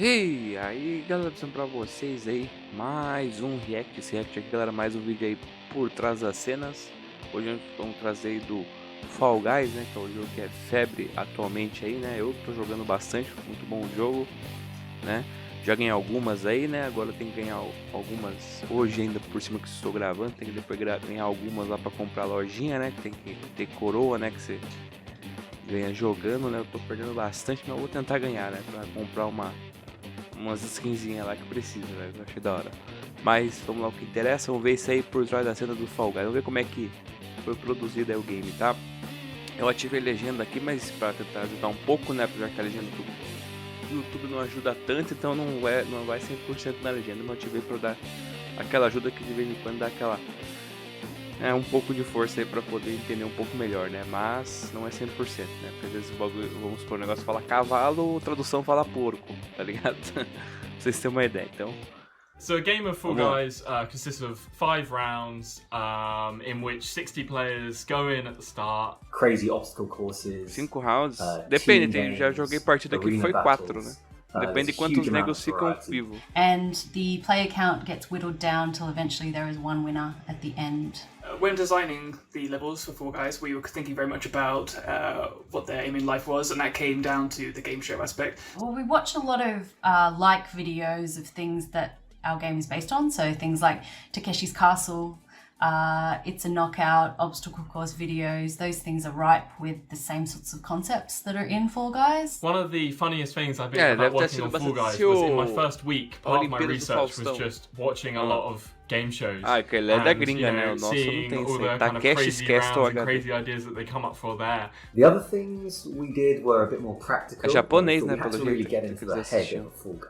E aí galera, passando pra vocês aí, mais um react, esse react aqui galera, mais um vídeo aí por trás das cenas. Hoje nós vamos trazer aí do Fall Guys, né, que é o jogo que é febre atualmente aí, né, eu tô jogando bastante, muito bom o jogo, né, já ganhei algumas aí, né, agora eu tenho que ganhar algumas hoje ainda por cima que estou gravando, tem que depois ganhar algumas lá pra comprar a lojinha, né, que tem que ter coroa, né, que você ganha jogando, né, eu tô perdendo bastante, mas eu vou tentar ganhar, né, pra comprar umas skinzinhas lá que precisa, né? Eu achei da hora. Mas vamos lá, o que interessa, vamos ver isso aí por trás da cena do Fall Guys. Vamos ver como é que foi produzido aí o game, tá? Eu ativei legenda aqui, mas para tentar ajudar um pouco, né? Apesar que a legenda do YouTube não ajuda tanto, então não vai 100% na legenda. Mas eu ativei para dar aquela ajuda que de vez em quando dá aquela um pouco de força aí pra poder entender um pouco melhor, né? Mas não é 100%, né? Porque às vezes o bagulho, vamos supor, o negócio fala cavalo, a tradução fala porco, tá ligado? Pra vocês terem uma ideia, então. So a game of Fall Guys consists of 5 rounds in which 60 players go in at the start. Crazy obstacle courses. 5 rounds. Depende, já joguei partida que foi 4, né? battles. Depende de quantos negros ficam vivos. And the player count gets whittled down till eventually there is one winner at the end. When designing the levels for Fall Guys, we were thinking very much about what their aim in life was, and that came down to the game show aspect. Well, we watched a lot of like videos of things that our game is based on, so things like Takeshi's Castle, It's a Knockout, obstacle course videos. Those things are ripe with the same sorts of concepts that are in Fall Guys. One of the funniest things I've been about working on Fall Guys was in my first week, part of my research was just watching a lot of game shows. Que ele é da gringa, né? O nosso não seeing tem all isso. the kind of Takeshi crazy rounds and HD. crazy ideas that they come up for there. The other things we did were a bit more practical. É japonês, but né? we had Pelo to really jeito get que into eles the head assistiam. of a Fall Guy.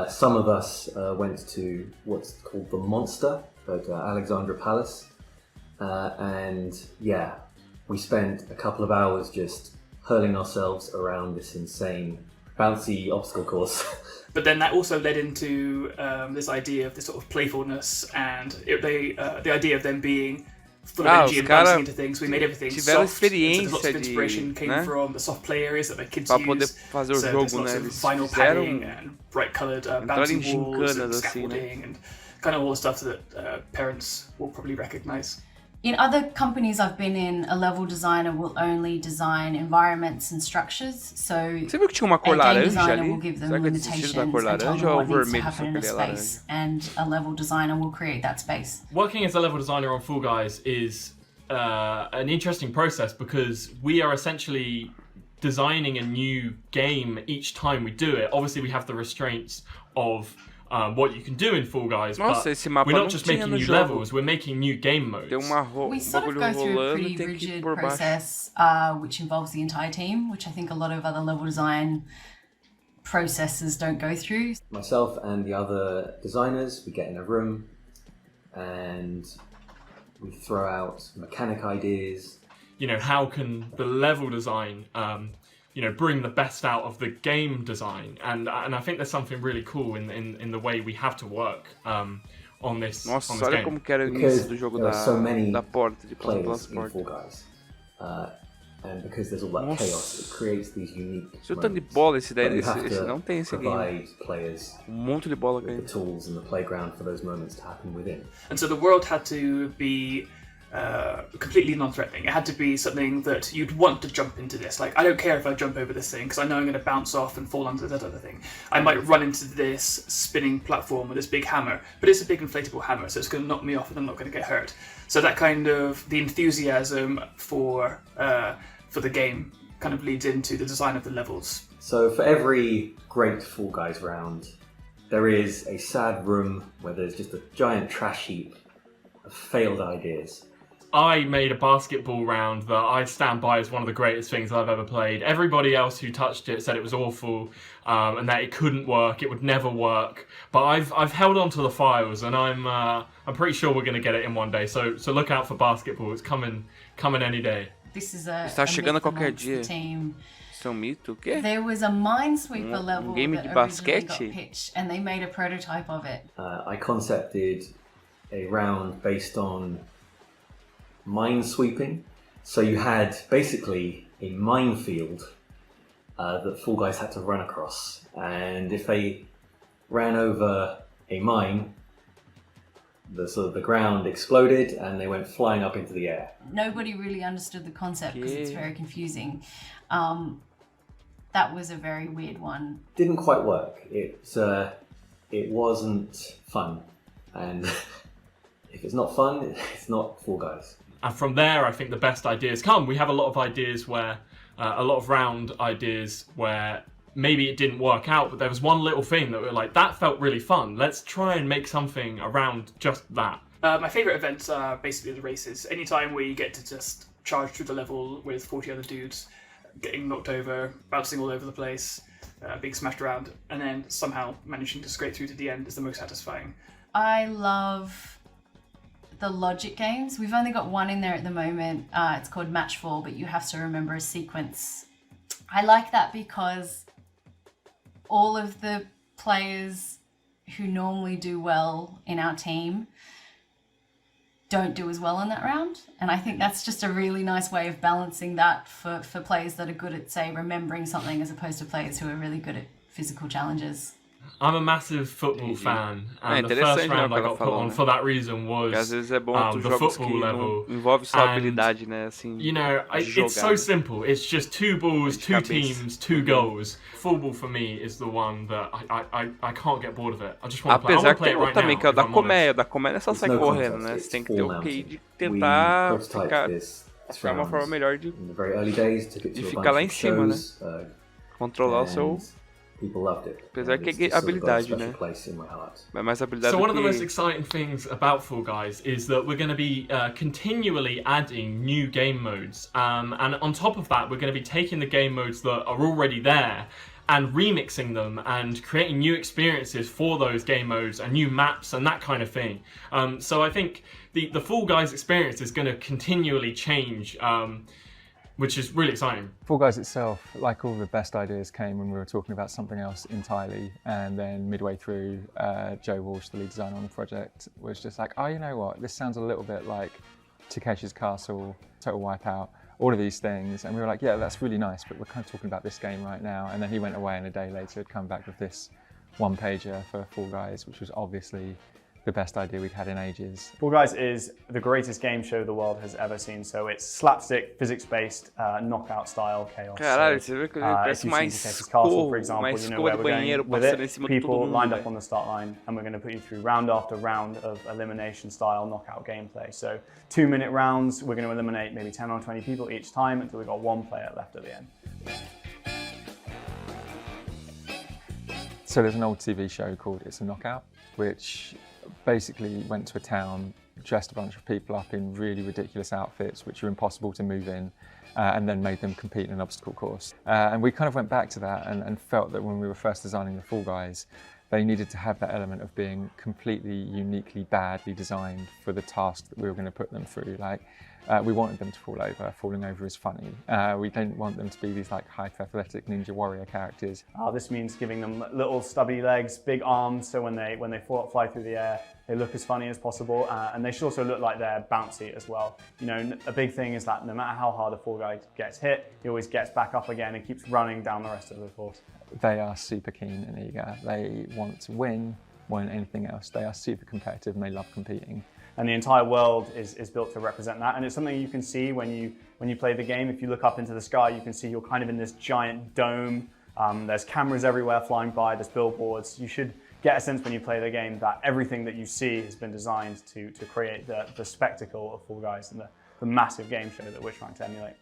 Some of us went to what's called the Monster at Alexandra Palace, and yeah, we spent a couple of hours just hurling ourselves around this insane bouncy obstacle course. But then that also led into this idea of this sort of playfulness and the idea of them being full of energy and bouncing into things. We made everything tiveram soft. So experiência lots of inspiration came né? from the soft play areas that the kids Pra use. poder fazer o So jogo, there's né? lots of Eles vinyl fizeram padding and bright-coloured entraram em bouncing walls and gincanas assim, scaffolding né? and kind of all the stuff that parents will probably recognise. In other companies I've been in, a level designer will only design environments and structures. So Você viu que tinha uma cor a game laranja designer ali? will give them Será que é desse limitations estilo da cor and tell laranja them ou what o needs to vermelho só happen que in a ele é laranja? space, and a level designer will create that space. Working as a level designer on Fall Guys is an interesting process because we are essentially designing a new game each time we do it. Obviously we have the restraints of what you can do in Fall Guys, Nossa, but esse mapa we're não not just tinha making no new jogo. levels, we're making new game modes. Tem We sort of bagulho go through a rolando pretty e tem que ir rigid por baixo. process, which involves the entire team, which I think a lot of other level design processes don't go through. Myself and the other designers, we get in a room and we throw out mechanic ideas. You know, how can the level design bring the best out of the game design, and I think there's something really cool in the way we have to work on this. Nossa, on this olha game. como que era o Because início do jogo there are so many da porta, de players in transporte. Fall Guys, and because there's all that Nossa. chaos, it creates these unique Deixa eu tanto de moments. bola esse daí, But you have esse to não tem esse game. provide players Monte de bola with the ganha. tools and the playground for those moments to happen within. And so the world had to be completely non-threatening. It had to be something that you'd want to jump into this. Like, I don't care if I jump over this thing because I know I'm going to bounce off and fall onto that other thing. I might run into this spinning platform with this big hammer, but it's a big inflatable hammer, so it's going to knock me off and I'm not going to get hurt. So that kind of the enthusiasm for the game kind of leads into the design of the levels. So for every great Fall Guys round, there is a sad room where there's just a giant trash heap of failed ideas. I made a basketball round that I stand by as one of the greatest things I've ever played. Everybody else who touched it said it was awful and that it couldn't work, it would never work. But I've held on to the files, and I'm pretty sure we're going to get it in one day. So look out for basketball. It's coming any day. This is a, Está chegando a myth qualquer amongst dia. the team. Isso é um mito? O quê? There was a Minesweeper level game that de originally got basquete? pitched, and they made a prototype of it. I concepted a round based on mine sweeping. So you had basically a minefield that Fall Guys had to run across. And if they ran over a mine, the ground exploded and they went flying up into the air. Nobody really understood the concept because it's very confusing. That was a very weird one. Didn't quite work. It wasn't fun. And if it's not fun, it's not Fall Guys. And from there, I think the best ideas come. We have a lot of ideas where, a lot of round ideas where maybe it didn't work out, but there was one little thing that we were like, that felt really fun. Let's try and make something around just that. My favourite events are basically the races. Anytime where you get to just charge through the level with 40 other dudes, getting knocked over, bouncing all over the place, being smashed around, and then somehow managing to scrape through to the end is the most satisfying. I love the logic games. We've only got one in there at the moment. It's called Match 4, but you have to remember a sequence. I like that because all of the players who normally do well in our team don't do as well in that round. And I think that's just a really nice way of balancing that for players that are good at, say, remembering something as opposed to players who are really good at physical challenges. I'm a massive football fan, and the first round I got put on for that reason was Às vezes é bom tu the jogos que football level. não envolve só And, habilidade, né? Assim, you know, it's so simple. It's just 2 balls, 2 teams, 2 goals. Football for me is the one that I can't get bored of it. I just want to play. I Apesar want que to play tem it outro right também, now. que é o da if I'm honest. comédia. O da comédia é só sair no correndo, contest, né? it's Você tem que ter o all QI de mountain. tentar We prototyped ficar this achar uma forma melhor de in the very early days, took it E to a ficar bunch lá em of cima, shows, controlar o seu... and people loved it. Apesar And que it's é just sort of got a habilidade, special né? place in my heart. É mais habilidade So do one of the que... most exciting things about Fall Guys is that we're going to be continually adding new game modes, and on top of that we're going to be taking the game modes that are already there and remixing them and creating new experiences for those game modes and new maps and that kind of thing. So I think the Fall Guys experience is going to continually change, which is really exciting. Fall Guys itself, like all the best ideas, came when we were talking about something else entirely, and then midway through, Joe Walsh, the lead designer on the project, was just like, oh, you know what, this sounds a little bit like Takeshi's Castle, Total Wipeout, all of these things, and we were like, yeah, that's really nice, but we're kind of talking about this game right now. And then he went away, and a day later had come back with this one-pager for Fall Guys, which was obviously the best idea we'd had in ages. Fall Guys is the greatest game show the world has ever seen. So it's slapstick, physics-based, knockout style chaos. Caralho, so, você vê que ele if parece you've mais seen Takeshi's Castle, for escorro, example, mais you know escova where de we're banheiro going with passando em it. cima de todo People mundo, lined velho. up on the start line, and we're going to put you through round after round of elimination style knockout gameplay. So 2-minute rounds, we're going to eliminate maybe 10 or 20 people each time until we've got 1 player left at the end. So there's an old TV show called It's a Knockout, which basically went to a town, dressed a bunch of people up in really ridiculous outfits which are impossible to move in, and then made them compete in an obstacle course. And we kind of went back to that and felt that when we were first designing the Fall Guys, they needed to have that element of being completely uniquely badly designed for the task that we were going to put them through. Like, we wanted them to fall over. Falling over is funny. We didn't want them to be these like hyper-athletic ninja warrior characters. This means giving them little stubby legs, big arms, so when they fly through the air, they look as funny as possible, and they should also look like they're bouncy as well. You know, a big thing is that no matter how hard a Fall Guy gets hit, he always gets back up again and keeps running down the rest of the course. They are super keen and eager. They want to win more than anything else. They are super competitive and they love competing. And the entire world is built to represent that, and it's something you can see when you play the game. If you look up into the sky, you can see you're kind of in this giant dome. There's cameras everywhere flying by, there's billboards. You should get a sense when you play the game that everything that you see has been designed to create the spectacle of Fall Guys and the massive game show that we're trying to emulate.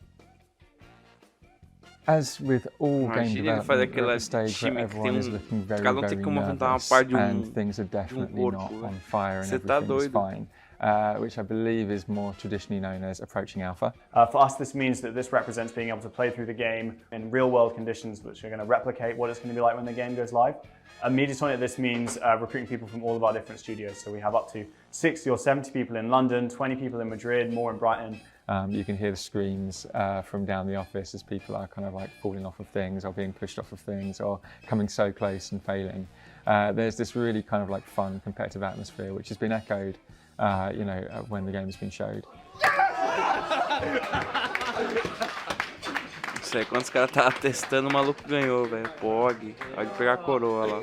As with all game Imagina ele fazer development, we're aquela at the stage where time que everyone is tem looking very, cada tem very como montar uma nervous, parte de and things are definitely corpo, not né? on fire and Você tá everything is doido. fine, which I believe is more traditionally known as approaching alpha. For us, this means that this represents being able to play through the game in real-world conditions, which are going to replicate what it's going to be like when the game goes live. Mediatonic, this means recruiting people from all of our different studios. So we have up to 60 or 70 people in London, 20 people in Madrid, more in Brighton. You can hear the screams from down the office as people are kind of like falling off of things or being pushed off of things or coming so close and failing. There's this really kind of like fun competitive atmosphere which has been echoed when the game has been showed. isso, velho. Quando os caras estavam testando, o maluco ganhou, velho. Pog. Pode pegar a coroa lá.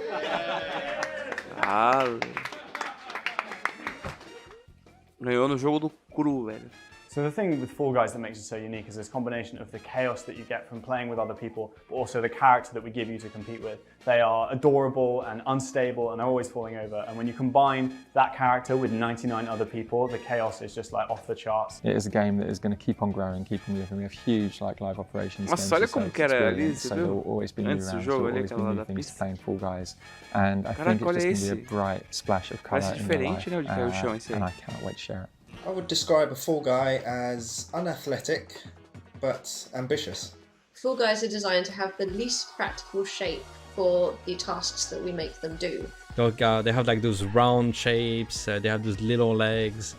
Ah, ganhou no jogo do cru, velho. So the thing with Fall Guys that makes it so unique is this combination of the chaos that you get from playing with other people, but also the character that we give you to compete with. They are adorable and unstable and they're always falling over. And when you combine that character with 99 other people, the chaos is just like off the charts. It is a game that is going to keep on growing, keep on moving. We have huge like live operations. Nossa, olha como que era ali, você so viu? there will always be new Antes do rounds, jogo there will ali, always be aquela new da things pista. playing Fall Guys. And I Caraca, think it's olha just going to esse. be a bright splash of colour Parece in your diferente, life. né, o de caiu o chão, esse aí. And I cannot wait to share it. I would describe a Fall Guy as unathletic, but ambitious. Fall Guys are designed to have the least practical shape for the tasks that we make them do. They have like those round shapes, they have those little legs,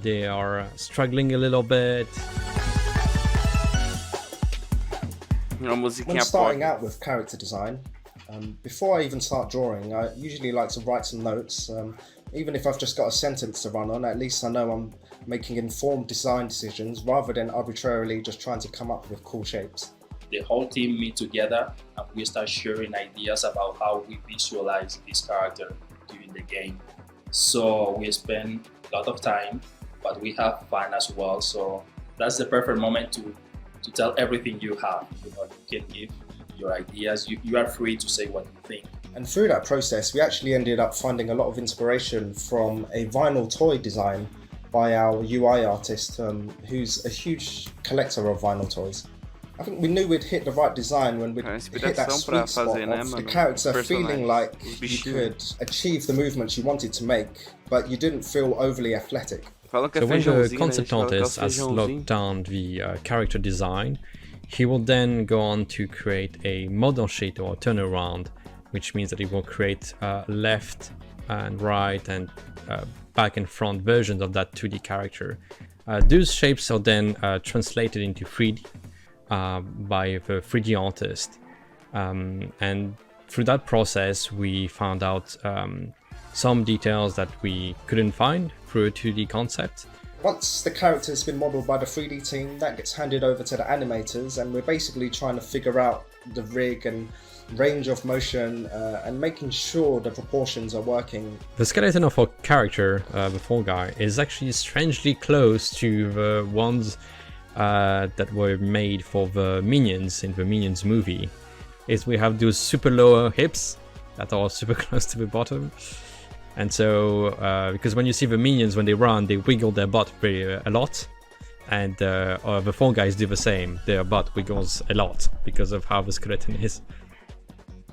they are struggling a little bit. Uma musiquinha When starting pop. out with character design, before I even start drawing, I usually like to write some notes. Even if I've just got a sentence to run on, at least I know I'm making informed design decisions rather than arbitrarily just trying to come up with cool shapes. The whole team meet together and we start sharing ideas about how we visualize this character during the game. So we spend a lot of time, but we have fun as well. So that's the perfect moment to tell everything you have. You know, you can give your ideas. You are free to say what you think. And through that process, we actually ended up finding a lot of inspiration from a vinyl toy design by our UI artist, who's a huge collector of vinyl toys. I think we knew we'd hit the right design when we hit that sweet spot of the character feeling like you could achieve the movements you wanted to make, but you didn't feel overly athletic. So when the concept artist has locked down the character design, he will then go on to create a model sheet or turnaround, which means that he will create left and right and back and front versions of that 2D character. Those shapes are then translated into 3D by the 3D artist. And through that process, we found out some details that we couldn't find through a 2D concept. Once the character's been modelled by the 3D team, that gets handed over to the animators, and we're basically trying to figure out the rig and range of motion and making sure the proportions are working. The skeleton of our character, the Fall Guy, is actually strangely close to the ones that were made for the Minions in the Minions movie. Is we have those super lower hips that are super close to the bottom. And so, because when you see the Minions, when they run, they wiggle their butt a lot. And the Fall Guys do the same. Their butt wiggles a lot because of how the skeleton is.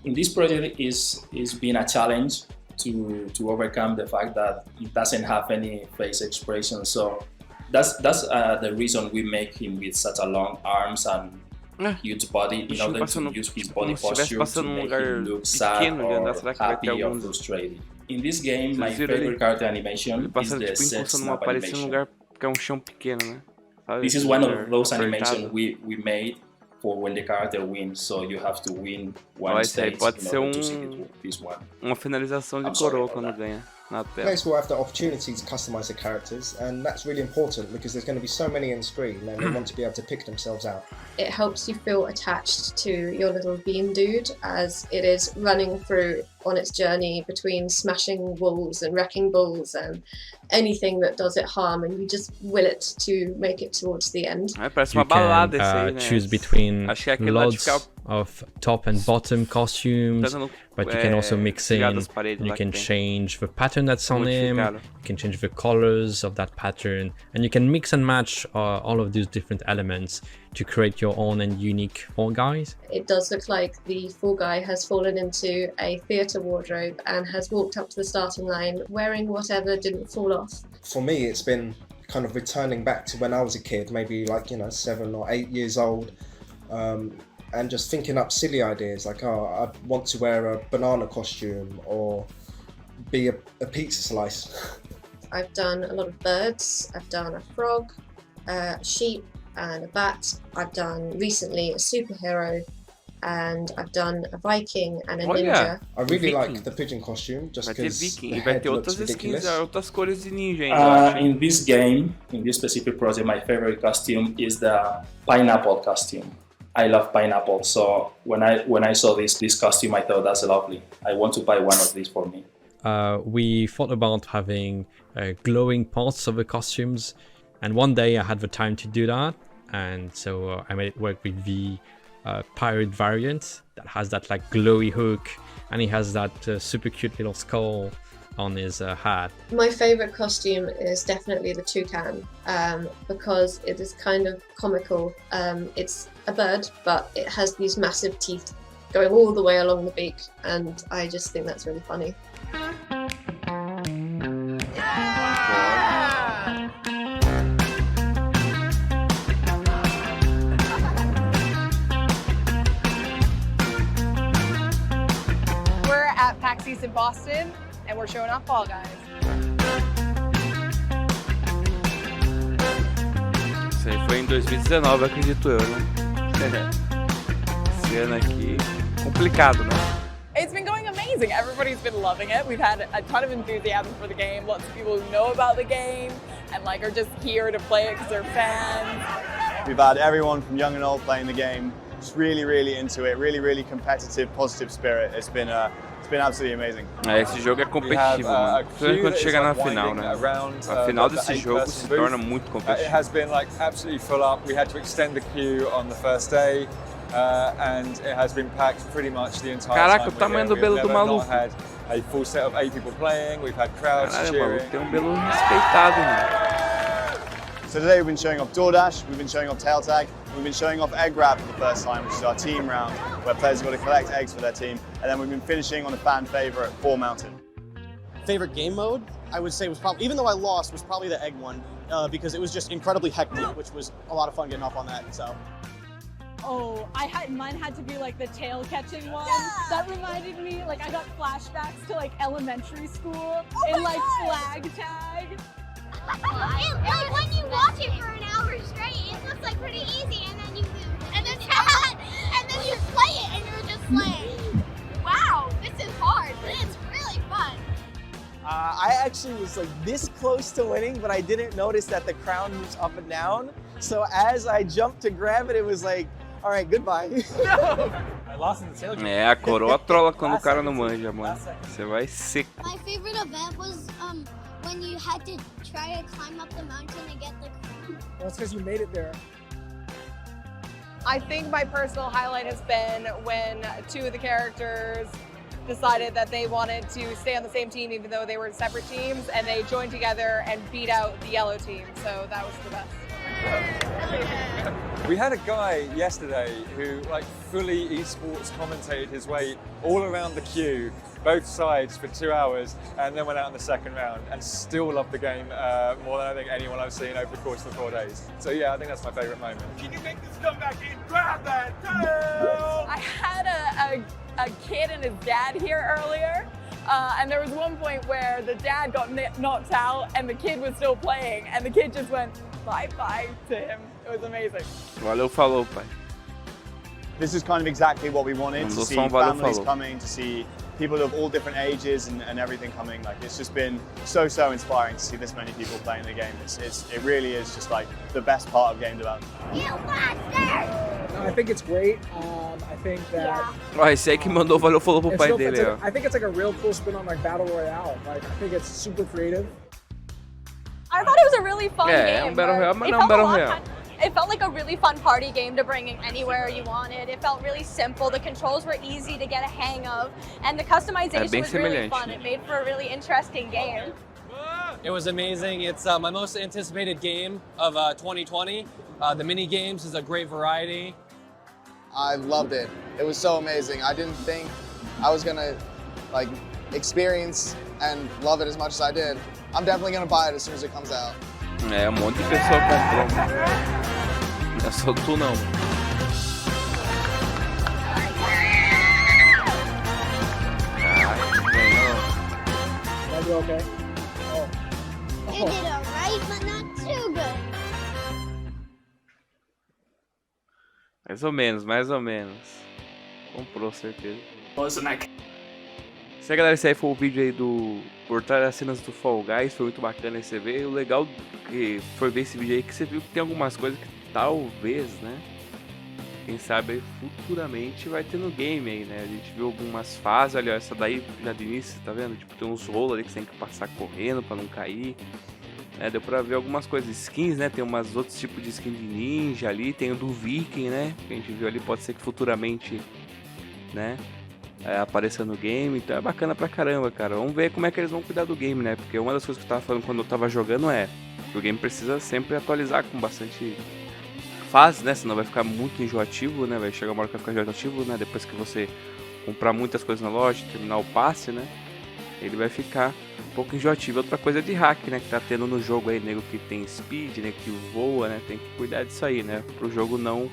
In this project is been a challenge to overcome the fact that it doesn't have any face expression. So that's the reason we make him with such a long arms and huge body in order to use his body posture to make him look sad or happy or frustrated. In this game, my favorite character animation is the set snap animation. This is one of those animations we made for when the character wins, so you have to win one stage in order to see this one. Uma finalização de coroa quando ganha na tela. Players will have the opportunity to customize the characters, and that's really important because there's going to be so many on screen and they want to be able to pick themselves out. It helps you feel attached to your little bean dude as it is running through on its journey between smashing walls and wrecking bulls and anything that does it harm, and you just will it to make it towards the end. Parece You uma balada esse can aí, né? choose between Acho que é aquele lá de lots ficar of top and bottom costumes, but you can also mix in, ligado às paredes you lá can que tem. change the pattern that's on him, Modificado. you can change the colors of that pattern, and you can mix and match all of these different elements to create your own and unique Fall Guys. It does look like the Fall Guy has fallen into a theatre wardrobe and has walked up to the starting line wearing whatever didn't fall off. For me, it's been kind of returning back to when I was a kid, maybe like, 7 or 8 years old, and just thinking up silly ideas like, I want to wear a banana costume or be a pizza slice. I've done a lot of birds, I've done a frog, a sheep and a bat. I've done recently a superhero, and I've done a Viking and a ninja. I really like the pigeon costume just Vai ter because Viking the e vai head ter looks outras skins, ridiculous. outras cores de ninja ainda. Eu acho. In this game, in this specific project, my favorite costume is the pineapple costume. I love pineapple. So when I saw this costume, I thought that's lovely. I want to buy one of these for me. We thought about having glowing parts of the costumes, and one day I had the time to do that, and so I made it work with the pirate variant that has that like glowy hook, and he has that super cute little skull on his hat. My favourite costume is definitely the toucan, because it is kind of comical. It's a bird, but it has these massive teeth going all the way along the beak, and I just think that's really funny. We're at PAX East in Boston, and we're showing off Fall Guys. Isso aí foi em 2019, acredito eu, né? Esse ano aqui, complicado, né? It's been going amazing. Everybody's been loving it. We've had a ton of enthusiasm for the game. Lots of people who know about the game and like are just here to play it because they're fans. We've had everyone from young and old playing the game, just really into it, really competitive, positive spirit. It's been absolutely amazing. Esse jogo é competitivo, mano. Principalmente quando chega na final, né? A final desse jogo se torna muito competitivo. It has been like absolutely full up. We had to extend the queue on the first day, and it has been packed pretty much the entire time. Caraca, o tamanho do belo do maluco. We've had a full set of 8 people playing. We've had crowds cheering. Maluco, tem belo respeitado, mano. So today we've been showing off DoorDash, we've been showing off Tail Tag, we've been showing off Egg Grab for the first time, which is our team round, where players have got to collect eggs for their team, and then we've been finishing on a fan favourite, Four Mountain. Favorite game mode, I would say was probably, even though I lost, was probably the egg one, because it was just incredibly hectic, which was a lot of fun getting off on that, so. Oh, mine had to be like the tail catching one. Yeah. That reminded me, like I got flashbacks to like elementary school in like flag tag. Like when you watch it for an hour straight, it looks like pretty easy, and then you lose. And then you play it, and you're just like, wow, this is hard, but it's really fun. I actually was like this close to winning, but I didn't notice that the crown moves up and down. So as I jumped to grab it, it was like, all right, goodbye. I lost in the tail. É, a coroa trola quando o cara não manja, mano. Você vai seco. My favorite event was when you had to try to climb up the mountain to get the crown. Well, that's because you made it there. I think my personal highlight has been when two of the characters decided that they wanted to stay on the same team even though they were separate teams, and they joined together and beat out the yellow team, so that was the best. We had a guy yesterday who like fully esports commentated his way all around the queue, both sides for 2 hours, and then went out in the second round and still loved the game more than I think anyone I've seen over the course of the 4 days. So yeah, I think that's my favourite moment. Can you make this comeback and grab that tail? I had a kid and his dad here earlier, and there was one point where the dad got knocked out and the kid was still playing, and the kid just went bye-bye to him. It was amazing. Valeu, falou, pai. This is kind of exactly what we wanted, to see families coming, to see people of all different ages and everything coming. Like, it's just been so inspiring to see this many people playing the game. It really is just like the best part of game development. I think it's great. I think that... Ó, esse aí que mandou valeu falou pro pai dele, ó. I think it's like a real cool spin on like Battle Royale. Like, I think it's super creative. I thought it was a really fun game. É, Battle Royale, mas não Battle Royale. It felt like a really fun party game to bring anywhere you wanted. It felt really simple. The controls were easy to get a hang of, and the customization was really fun. It made for a really interesting game. It was amazing. It's my most anticipated game of 2020. The mini games is a great variety. I loved it. It was so amazing. I didn't think I was gonna like experience and love it as much as I did. I'm definitely gonna buy it as soon as it comes out. É, monte de pessoa comprou. Não é só tu não. Did I do okay? Oh. You did alright, but not too good. Mais ou menos, mais ou menos. Comprou, certeza. Wasn't that? Isso aí, galera, esse aí foi o vídeo aí do por trás das cenas do Fall Guys. Foi muito bacana esse ver. O legal que foi ver esse vídeo aí que você viu que tem algumas coisas que talvez, né, quem sabe aí, futuramente vai ter no game aí, né? A gente viu algumas fases, olha, essa daí já de início, tá vendo? Tipo, tem uns rolos ali que você tem que passar correndo pra não cair. Deu pra ver algumas coisas, skins, né? Tem umas outros tipos de skin de ninja ali, tem o do viking, né? Que a gente viu ali, pode ser que futuramente, né? Apareça no game, então é bacana pra caramba, cara. Vamos ver como é que eles vão cuidar do game, né? Porque uma das coisas que eu tava falando quando eu tava jogando é que o game precisa sempre atualizar com bastante fases, né? Senão vai ficar muito enjoativo, né? Vai chegar uma hora que vai ficar enjoativo, né? Depois que você comprar muitas coisas na loja, terminar o passe, né? Ele vai ficar um pouco enjoativo. Outra coisa é de hack, né? Que tá tendo no jogo aí, nego que tem speed, né? Que voa, né? Tem que cuidar disso aí, né? Pro jogo não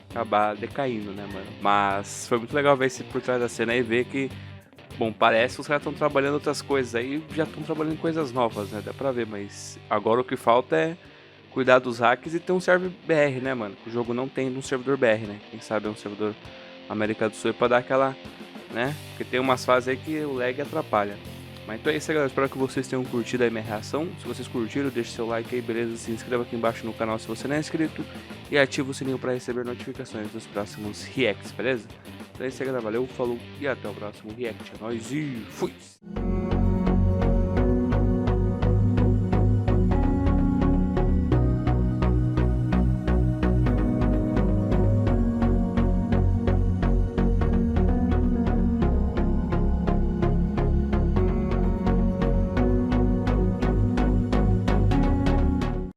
acabar decaindo, né, mano? Mas foi muito legal ver esse por trás da cena e ver que, bom, parece que os caras estão trabalhando outras coisas aí, já estão trabalhando em coisas novas, né? Dá pra ver, mas agora o que falta é cuidar dos hacks e ter um server BR, né, mano? O jogo não tem um servidor BR, né? Quem sabe é um servidor América do Sul pra dar aquela, né? Porque tem umas fases aí que o lag atrapalha. Mas então é isso aí, galera. Espero que vocês tenham curtido aí minha reação. Se vocês curtiram, deixe seu like aí, beleza? Se inscreva aqui embaixo no canal se você não é inscrito. E ativa o sininho para receber notificações dos próximos reacts, beleza? Então é isso aí, galera. Valeu, falou e até o próximo react. É nóis e fui!